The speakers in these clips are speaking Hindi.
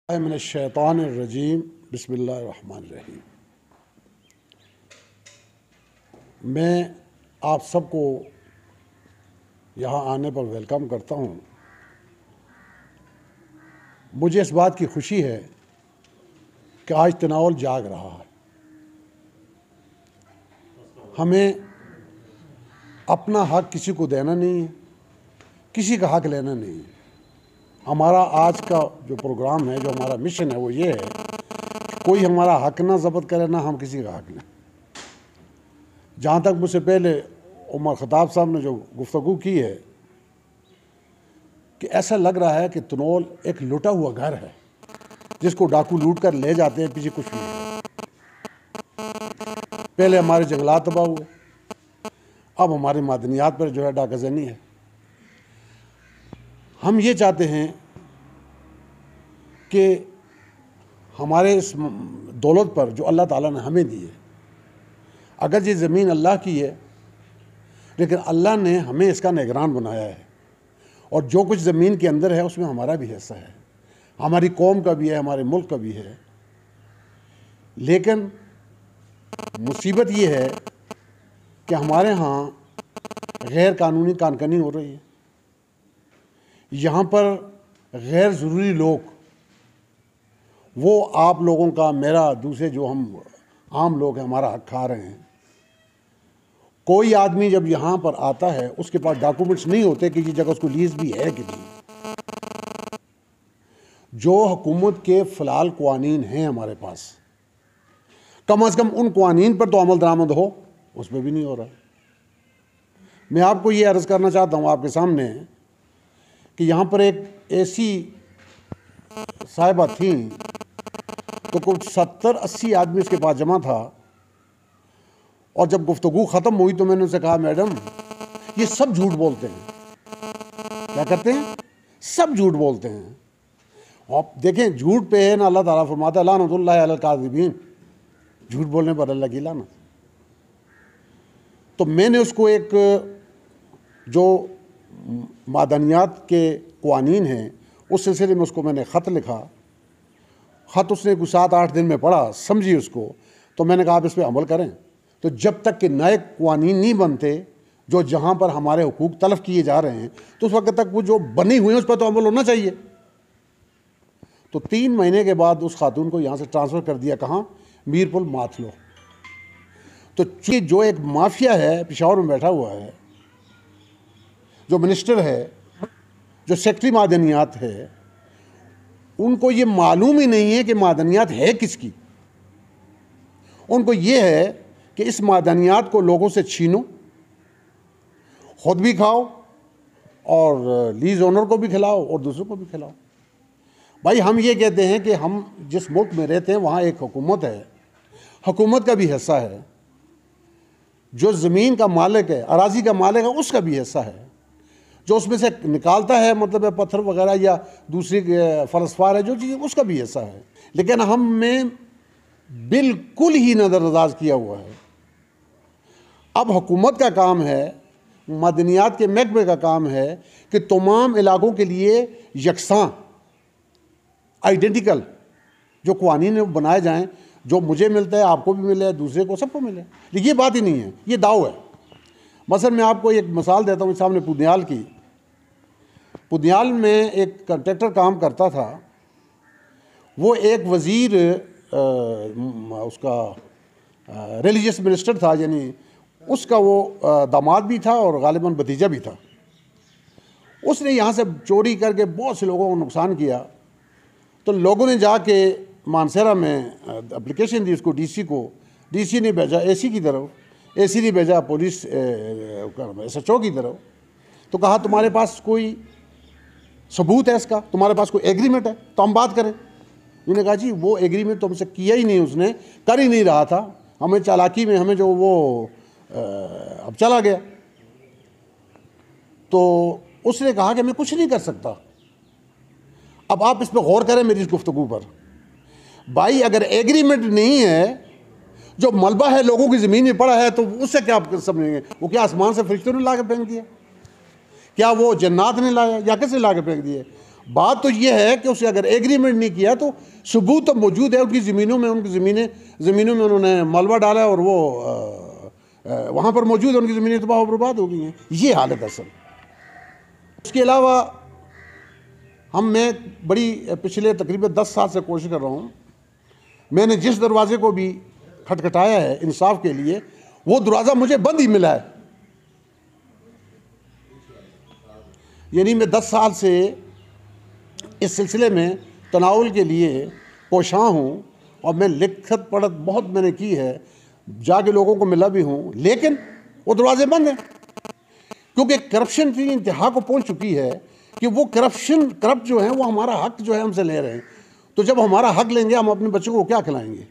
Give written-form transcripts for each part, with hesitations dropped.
मिनश्शैतानिर्रजीम बिस्मिल्लाहिर्रहमानिर्रहीम। मैं आप सबको यहाँ आने पर वेलकम करता हूँ। मुझे इस बात की खुशी है कि आज तनाउल जाग रहा है। हमें अपना हक किसी को देना नहीं है, किसी का हक लेना नहीं है। हमारा आज का जो प्रोग्राम है, जो हमारा मिशन है, वो ये है कि कोई हमारा हक ना ज़ब्त करे, ना हम किसी का हक लें। जहाँ तक मुझसे पहले उमर ख़त्ताब साहब ने जो गुफ्तगू की है कि ऐसा लग रहा है कि तनौल एक लुटा हुआ घर है जिसको डाकू लूट कर ले जाते हैं, पीछे कुछ नहीं है। पहले हमारे जंगलात तबाह हुए, अब हमारी मादनियात पर जो है डाकाज़नी है। हम ये चाहते हैं कि हमारे इस दौलत पर जो अल्लाह ताला ने हमें दी है, अगर ये ज़मीन अल्लाह की है, लेकिन अल्लाह ने हमें इसका निगरान बनाया है और जो कुछ ज़मीन के अंदर है उसमें हमारा भी हिस्सा है, हमारी कौम का भी है, हमारे मुल्क का भी है। लेकिन मुसीबत ये है कि हमारे यहाँ गैर कानूनी कानकनी हो रही है। यहाँ पर गैर ज़रूरी लोग, वो आप लोगों का, मेरा, दूसरे जो हम आम लोग हैं, हमारा हक खा रहे हैं। कोई आदमी जब यहाँ पर आता है उसके पास डॉक्यूमेंट्स नहीं होते कि ये जगह उसको लीज भी है कि नहीं। जो हुकूमत के फ़िलहाल क़वानीन हैं हमारे पास, कम से कम उन क़वानीन पर तो अमल दरामद हो, उस पर भी नहीं हो रहा। मैं आपको ये अर्ज़ करना चाहता हूँ आपके सामने कि यहाँ पर एक ऐसी साहिबा थी तो कुछ 70-80 आदमी उसके पास जमा था, और जब गुफ्तगू ख़त्म हुई तो मैंने उनसे कहा, मैडम ये सब झूठ बोलते हैं। क्या करते हैं? सब झूठ बोलते हैं। आप देखें, झूठ पे है ना अल्लाह ताला फरमाता है लानतुल्लाहि अलल काज़िबीन, झूठ बोलने पर अल्लाह की लानत। तो मैंने उसको एक जो मादनियात के क़वानीन हैं उस सिलसिले में उसको मैंने ख़त लिखा। ख़त उसने कुछ 7-8 दिन में पढ़ा, समझी उसको। तो मैंने कहा आप इस पर अमल करें। तो जब तक कि नए क़वानीन नहीं बनते जो जहाँ पर हमारे हुकूक तलफ़ किए जा रहे हैं, तो उस वक्त तक वो जो बनी हुई हैं उस पर तो अमल होना चाहिए। तो 3 महीने के बाद उस खातून को यहाँ से ट्रांसफ़र कर दिया। कहाँ? मीरपुर माथलो। तो चूँकि जो एक माफिया है पेशावर में बैठा हुआ है, जो मिनिस्टर है, जो सेक्रेटरी मादनियात है, उनको ये मालूम ही नहीं है कि मादनियात है किसकी। उनको ये है कि इस मादनियात को लोगों से छीनो, खुद भी खाओ और लीज ओनर को भी खिलाओ और दूसरों को भी खिलाओ। भाई हम ये कहते हैं कि हम जिस मुल्क में रहते हैं वहाँ एक हुकूमत है, हुकूमत का भी हिस्सा है। जो ज़मीन का मालिक है, अराज़ी का मालिक है, उसका भी हिस्सा है। जो उसमें से निकालता है, मतलब पत्थर वगैरह या दूसरी फलसफार है जो चीज़, उसका भी हिस्सा है। लेकिन हमें बिल्कुल ही नज़रअंदाज किया हुआ है। अब हुकूमत का काम है, मदनियात के महकमे का काम है कि तमाम इलाकों के लिए यकसां आइडेंटिकल जो क़वानीन बनाए जाएं, जो मुझे मिलता है आपको भी मिले, दूसरे को, सबको मिले। लेकिन ये बात ही नहीं है, ये दाव है। मसलन मैं आपको एक मिसाल देता हूँ सामने पुदयाल की। पुदयाल में एक कंट्रैक्टर काम करता था। वो एक वज़ीर उसका रिलीजियस मिनिस्टर था, यानी उसका वो दामाद भी था और गालिबन भतीजा भी था। उसने यहाँ से चोरी करके बहुत से लोगों को नुकसान किया। तो लोगों ने जाके मानसरा में एप्लीकेशन दी उसको, डीसी को। डीसी ने भेजा एसी की तरफ, एसी ने भेजा पुलिस SHO की तरफ। तो कहा तुम्हारे पास कोई सबूत है इसका, तुम्हारे पास कोई एग्रीमेंट है तो हम बात करें। उन्होंने कहा जी वो एग्रीमेंट तो हमसे किया ही नहीं, उसने कर ही नहीं रहा था, हमें चालाकी में हमें जो वो अब चला गया। तो उसने कहा कि मैं कुछ नहीं कर सकता। अब आप इस पर गौर करें मेरी इस गुफ्तगू पर। भाई अगर एग्रीमेंट नहीं है, जो मलबा है लोगों की ज़मीन में पड़ा है, तो उससे क्या आप समझेंगे? वो क्या आसमान से फरिश्तों ने ला के फेंक दिया? क्या वो जन्नात ने लाया या किसने ला के फेंक दिए? बात तो ये है कि उससे अगर एग्रीमेंट नहीं किया तो सबूत तो मौजूद है, उनकी ज़मीनों में, उनकी ज़मीनों में उन्होंने मलबा डाला और वो वहाँ पर मौजूद है, उनकी ज़मीनें तबाह बर्बाद हो गई हैं। ये हालत असल। उसके अलावा मैं बड़ी पिछले तकरीबन 10 साल से कोशिश कर रहा हूँ, मैंने जिस दरवाजे को भी खटखटाया है इंसाफ के लिए, वो दरवाज़ा मुझे बंद ही मिला है। यानी मैं 10 साल से इस सिलसिले में तनावुल के लिए कोशां हूँ और मैं लिखत पढ़त बहुत मैंने की है, जाके लोगों को मिला भी हूँ, लेकिन वो दरवाजे बंद हैं क्योंकि करप्शन की इंतहा को पहुँच चुकी है कि वो करप्ट जो है वो हमारा हक जो है हमसे ले रहे हैं। तो जब हमारा हक लेंगे, हम अपने बच्चों को क्या खिलाएंगे,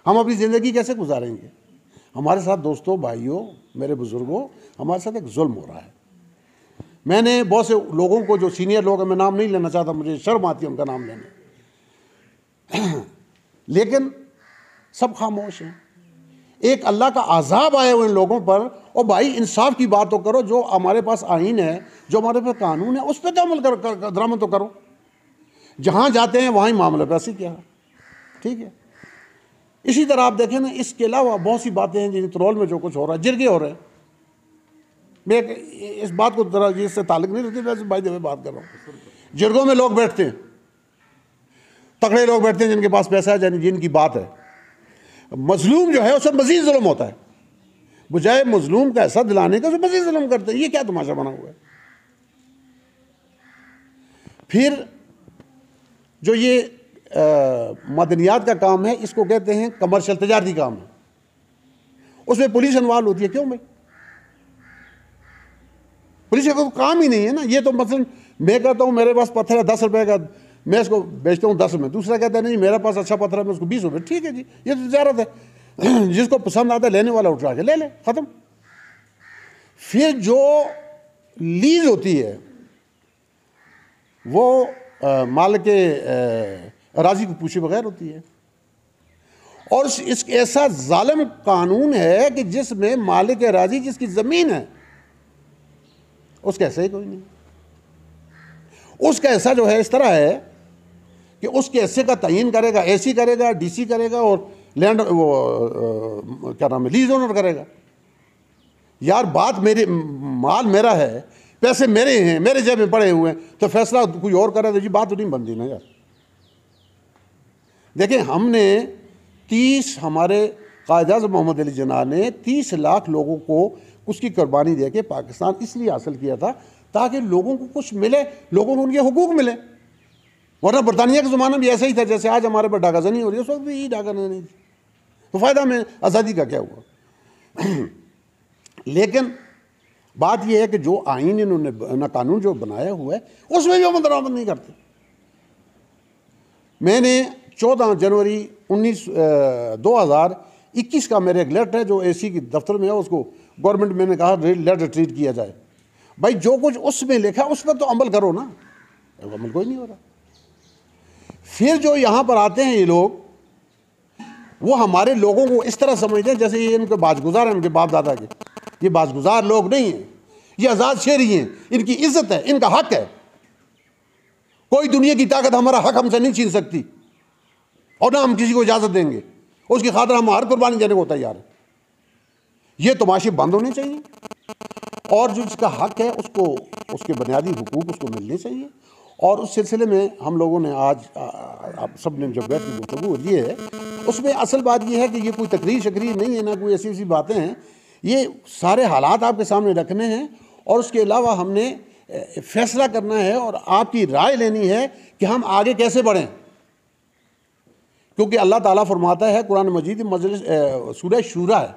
हम अपनी ज़िंदगी कैसे गुजारेंगे? हमारे साथ दोस्तों, भाइयों, मेरे बुज़ुर्गों, हमारे साथ एक जुल्म हो रहा है। मैंने बहुत से लोगों को, जो सीनियर लोग हैं, मैं नाम नहीं लेना चाहता, मुझे शर्म आती है उनका नाम लेने लेकिन सब खामोश हैं। एक अल्लाह का अज़ाब आया हुए इन लोगों पर। और भाई इंसाफ की बात तो करो, जो हमारे पास आईन है, जो हमारे पास कानून है, उस पर तो अमल दरामद तो करो। जहाँ जाते हैं वहाँ ही मामला पैसे क्या, ठीक है। इसी तरह आप देखें ना, इसके अलावा बहुत सी बातें हैं जिन त्रोल में जो कुछ हो रहा है, जिरगे हो रहे हैं। मैं इस बात को जरा इससे ताल्लुक नहीं रखती, वैसे भाई जब बात कर रहा हूँ, जिरगों में लोग बैठते हैं, तगड़े लोग बैठते हैं जिनके पास पैसा है, जिनकी बात है। मजलूम जो है उससे मजीद जुल्म होता है, बजाय मजलूम का ऐसा दिलाने का, उसे मजीद जुल्म करते हैं। ये क्या तमाशा बना हुआ है? फिर जो ये मदनियात का काम है, इसको कहते हैं कमर्शियल, तजारती काम है, उसमें पुलिस इन्वॉल्व होती है। क्यों भाई? पुलिस का कोई काम ही नहीं है ना। ये तो मसलन मैं कहता हूँ मेरे पास पत्थर है 10 रुपए का, मैं इसको बेचता हूँ 10 में, दूसरा कहता है नहीं मेरे पास अच्छा पत्थर है, मैं उसको 20 रुपये, ठीक है जी, ये तो तिजारत है। जिसको पसंद आता है लेने वाला उठा के ले ले, ख़त्म। फिर जो लीज होती है वो माल के राजी को पूछे बगैर होती है। और इस ऐसा जालिम कानून है कि जिसमें मालिक राजी, जिसकी ज़मीन है, उसका ऐसा ही कोई नहीं। उसका ऐसा जो है इस तरह है कि उसके ऐसे का तयीन करेगा, एसी करेगा, डीसी करेगा और लैंड वो क्या नाम है, लीज ओनर करेगा। यार बात मेरी, माल मेरा है, पैसे मेरे हैं, मेरे जेब में पड़े हुए हैं, तो फैसला कोई और करे तो जी बात तो नहीं बनती ना यार। देखें, हमने 30 हमारे कायद-ए-आज़म मोहम्मद अली जिन्ना ने 30 लाख लोगों को उसकी कुर्बानी दे के पाकिस्तान इसलिए हासिल किया था ताकि लोगों को कुछ मिले, लोगों को उनके हुकूक मिले। वरना बरतानिया के ज़माने में ऐसा ही था, जैसे आज हमारे पर डाकाज़नी हो रही है, उस वक्त भी यही डाकाज़नी थी। तो फ़ायदा में आज़ादी का क्या हुआ? लेकिन बात यह है कि जो आइन इन्होंने ना कानून जो बनाया हुआ है, उसमें भी अमल दरामद नहीं करते। मैंने 14 जनवरी 2021 का मेरे एक लेटर है जो AC की दफ्तर में है, उसको गवर्नमेंट मैंने कहा लेटर ट्रीट किया जाए। भाई जो कुछ उसमें लिखा उस पर तो अमल करो ना, अमल कोई नहीं हो रहा। फिर जो यहाँ पर आते हैं ये लोग, वो हमारे लोगों को इस तरह समझते हैं जैसे ये इनके बाजगुजार हैं, उनके बाप दादा के। ये बाजगुजार लोग नहीं हैं, ये आज़ाद शहरी हैं, इनकी इज्जत है, इनका हक है। कोई दुनिया की ताकत हमारा हक हमसे नहीं छीन सकती और ना हम किसी को इजाज़त देंगे। उसकी खातिर हम हर कुर्बानी देने को तैयार है। ये तमाशे बंद होने चाहिए और जो जिसका हक है उसको उसके बुनियादी हुकूक उसको मिलने चाहिए। और उस सिलसिले में हम लोगों ने आज आप सब ने जब बैठ की गुफ्तगू ये है, उसमें असल बात ये है कि ये कोई तकरीर शकरीर नहीं है, ना कोई ऐसी ऐसी बातें हैं। ये सारे हालात आपके सामने रखने हैं और उसके अलावा हमने फैसला करना है और आपकी राय लेनी है कि हम आगे कैसे बढ़ें। क्योंकि अल्लाह ताला फरमाता है कुरान मजीद मजलिस सूरह शूरा है,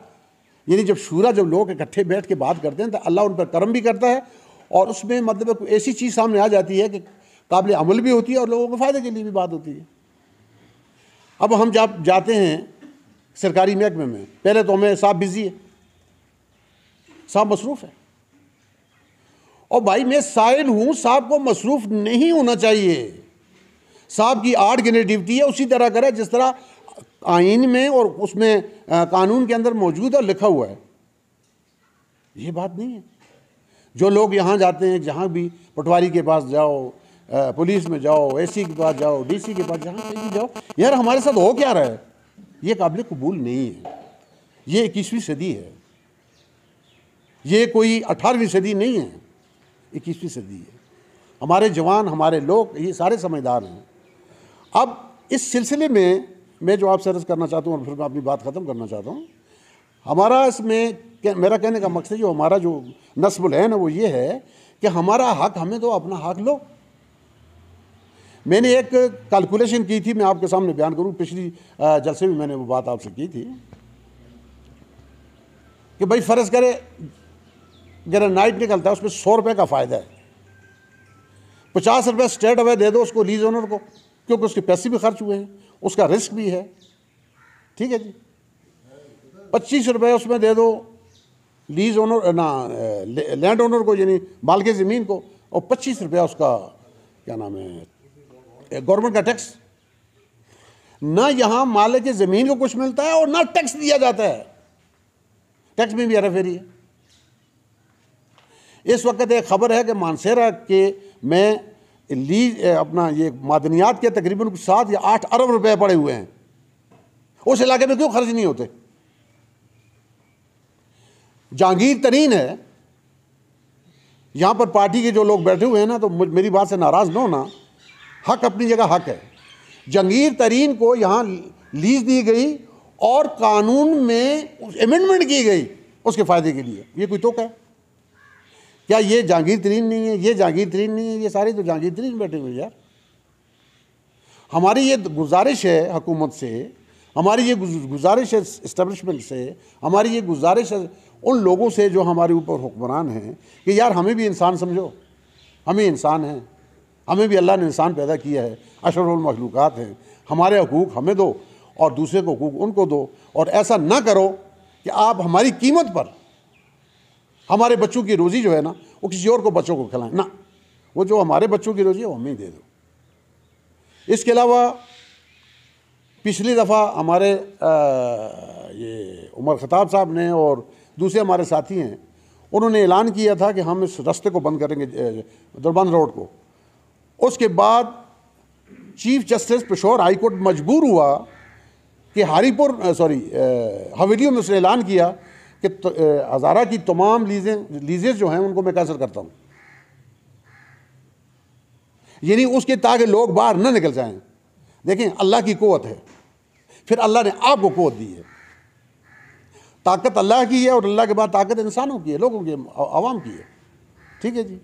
यानी जब लोग इकट्ठे बैठ के बात करते हैं तो अल्लाह उन पर करम भी करता है और उसमें मतलब ऐसी चीज़ सामने आ जाती है कि काबिल अमल भी होती है और लोगों के फ़ायदे के लिए भी बात होती है। अब हम जब जाते हैं सरकारी महकमे में, पहले तो हमें साहब बिजी है, साहब मसरूफ़ है। और भाई मैं साइल हूँ, साहब को मसरूफ़ नहीं होना चाहिए। साहब की 8 घंटे ड्यूटी है, उसी तरह करे जिस तरह आइन में और उसमें कानून के अंदर मौजूद और लिखा हुआ है। ये बात नहीं है। जो लोग यहाँ जाते हैं, जहाँ भी पटवारी के पास जाओ, पुलिस में जाओ, एसी के पास जाओ, डीसी के पास, जहाँ कहीं भी जाओ, यार हमारे साथ हो क्या रहा है, ये काबिल कबूल नहीं है। ये 21वीं सदी है, ये कोई 18वीं सदी नहीं है, 21वीं सदी है। हमारे जवान, हमारे लोग, ये सारे समझदार हैं। अब इस सिलसिले में मैं जो आपसे अर्ज़ करना चाहता हूँ और फिर मैं अपनी बात ख़त्म करना चाहता हूँ, हमारा इसमें मेरा कहने का मकसद जो हमारा जो नस्बुल है ना, वो ये है कि हमारा हक हमें दो, अपना हक लो। मैंने एक कैलकुलेशन की थी, मैं आपके सामने बयान करूँ, पिछली जलसे में मैंने वो बात आपसे की थी कि भाई फ़र्ज़ करे ग्रेनाइट निकलता है, उसमें 100 रुपये का फ़ायदा है, 50 रुपये स्ट्रेट अवे दे दो उसको लीज ओनर को, क्योंकि उसके पैसे भी खर्च हुए हैं, उसका रिस्क भी है, ठीक है जी। 25 रुपये उसमें दे दो लीज ओनर ना लैंड ओनर को, यानी मालिक ज़मीन को, और 25 रुपया उसका क्या नाम है गवर्नमेंट का टैक्स। ना यहाँ मालिक ज़मीन को कुछ मिलता है और ना टैक्स दिया जाता है, टैक्स में भी हेराफेरी है। इस वक्त एक खबर है कि मानसेरा के में लीज अपना ये मादनियात के तकरीबन 7 या 8 अरब रुपए पड़े हुए हैं, उस इलाके में क्यों खर्च नहीं होते? जहांगीर तरीन है, यहाँ पर पार्टी के जो लोग बैठे हुए हैं ना, तो मेरी बात से नाराज़ ना होना, हक अपनी जगह हक है। जहांगीर तरीन को यहाँ लीज दी गई और कानून में अमेंडमेंट की गई उसके फ़ायदे के लिए, ये कोई तोका है क्या? ये जहांगीर तरीन नहीं है, ये जहांगीर तरीन नहीं है, ये सारे तो जहांगीर तरीन बैठे हुए यार। हमारी ये गुजारिश है हुकूमत से, हमारी ये गुजारिश है इस्टेब्लिशमेंट से, हमारी ये गुजारिश है उन लोगों से जो हमारे ऊपर हुक्मरान हैं कि यार हमें भी इंसान समझो, हमें इंसान हैं, हमें भी अल्लाह ने इंसान पैदा किया है, अशरफुल मखलूक़ात हैं, हमारे हकूक़ हमें दो और दूसरे को हकूक़ उनको दो। और ऐसा ना करो कि आप हमारी कीमत पर हमारे बच्चों की रोज़ी जो है ना, वो किसी और को बच्चों को खिलाएं ना, वो जो हमारे बच्चों की रोज़ी है वो हमें ही दे दो। इसके अलावा पिछली दफ़ा हमारे ये उमर ख़ताब साहब ने और दूसरे हमारे साथी हैं, उन्होंने ऐलान किया था कि हम इस रास्ते को बंद करेंगे, दरबंद रोड को। उसके बाद chief justice Peshawar high court मजबूर हुआ कि हवेलियों में उसने ऐलान किया कि हज़ारा की तमाम लीजें जो हैं उनको मैं कैंसिल करता हूँ, यानी उसके ताकि लोग बाहर न निकल जाएं। देखें, अल्लाह की क़ुव्वत है, फिर अल्लाह ने आपको क़ुव्वत दी है। ताकत अल्लाह की है और अल्लाह के बाद ताकत इंसानों की है, लोगों की, आवाम की है, ठीक है जी।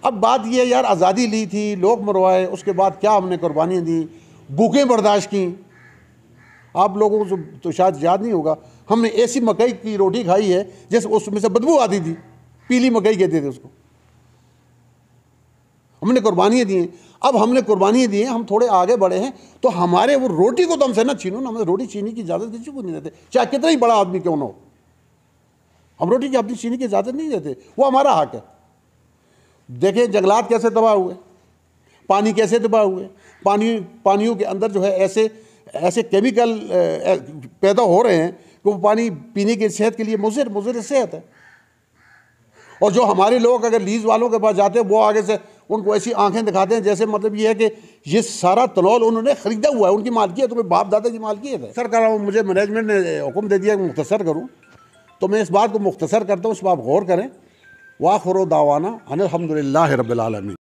अब बात यह है यार, आज़ादी ली थी, लोग मरवाए, उसके बाद क्या हमने कुर्बानियाँ दी, भूखें बर्दाश्त की। आप लोगों को तो शायद याद नहीं होगा, हमने ऐसी मकई की रोटी खाई है जैसे उसमें से बदबू आती थी, पीली मकई कहते थे उसको। हमने कुर्बानियाँ दी हैं, अब हमने कुर्बानियाँ दी हैं, हम थोड़े आगे बढ़े हैं, तो हमारे वो रोटी को तो हमसे ना छीनो ना, हमें रोटी छीनने की इजाज़त किसी को नहीं देते, चाहे कितना ही बड़ा आदमी क्यों ना हो। हम रोटी की अपनी छीनने की इजाज़त नहीं देते, वो हमारा हक है। देखें जंगलात कैसे तबाह हुए, पानी कैसे तबाह हुए, पानियों के अंदर जो है ऐसे केमिकल पैदा हो रहे हैं कि वो पानी पीने की सेहत के लिए मुज़र सेहत है। और जो हमारे लोग अगर लीज वालों के पास जाते हैं, वो आगे से उनको ऐसी आंखें दिखाते हैं जैसे मतलब ये है कि ये सारा तलौल उन्होंने ख़रीदा हुआ है, उनकी मालकियत, तुम्हें बाप दादा की मालकियत है। सर कर रहा हूँ, मुझे मैनेजमेंट ने हुक्म दे दिया कि मुख्तसर करूँ, तो मैं इस बात को मुख्तसर करता हूँ, इस पर आप गौर करें। वाखिर दावाना अनिल हम्दुलिल्लाहि रब्बिल आलमीन।